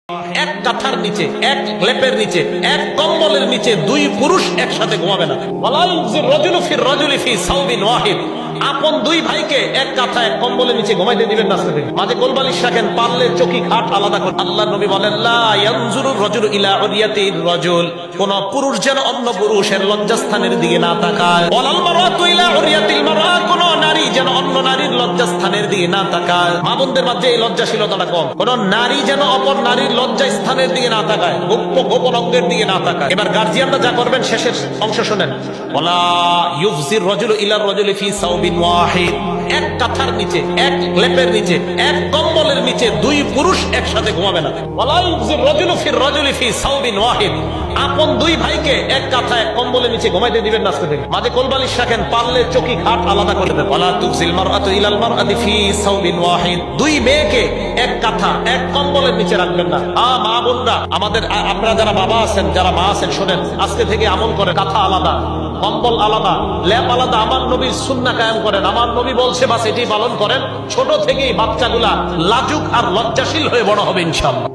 এক কাঁথার নিচে, এক লেপের নিচে, এক কম্বলের নিচে দুই পুরুষ একসাথে ঘুমাবে না। আপন দুই ভাইকে এক কাঁথা এক কম্বলের নিচে ঘুমাইতে দিবেন না। মাঝে কোলবালিশ রাখেন, পারলে চকি খাট আলাদা করে। আল্লাহ নবী বলেন, লা ইয়ানজুরুর রাজুলু ইলা উরিয়াতির রাজুল, কোন পুরুষ যেন অন্য পুরুষের লজ্জাস্থানের দিকে না তাকায়। ওয়ালাল মারআতু ইলা উরিয়াতিল মারআ, কোন নারী যেন অন্য নারীর লজ্জাস্থানের দিকে না তাকায়। মা বোনদের মাঝে এই লজ্জাশীলতাটা কম। কোন নারী যেন অপর নারীর লজ্জা স্থানের দিকে না তাকায়, গোপন অঙ্গের দিকে না তাকায়। এবার গার্জিয়ানরা যা করবেন শেষের অংশ শুনেন। ওয়ালা ইউফজির রাজুলু ইলা রাজুলি ফি সাওবিন ওয়াহিদ, এক কাঁথার নিচে, এক লেপের নিচে, এক কম্বলের নিচে দুই পুরুষ একসাথে ঘুমাবে না। ওয়ালা ইউফজির রাজুলু ফির রাজুলি ফি সাওবিন ওয়াহিদ, আপন দুই ভাইকে এক কাঁথা এক কম্বলের নিচে ঘুমাইতে দিবেন না। আজকে থেকে মাঝে কোলবালিশ রাখেন, পারলে চকি খাট আলাদা করে দেবেন। ওয়ালা তুফজিল মারআতু ইলাল মারআতি ফি সাওবিন ওয়াহিদ, দুই মেয়েকে এক কাঁথা এক কম্বলের নিচে রাখবেন না। মা বোনরা আমাদের, আপনারা যারা বাবা আছেন, যারা মা আছেন, শোনেন, আজকে থেকে আমল করে, কাঁথা আলাদা, কম্বল আলাদা, লেপ আলাদা। আমার নবীর সুন্নাহ কায়েম করেন। আমার নবী বলছে বাস এটি পালন করেন। ছোট থেকেই বাচ্চাগুলা লাজুক আর লজ্জাশীল হয়ে বড় হবে ইনশাআল্লাহ।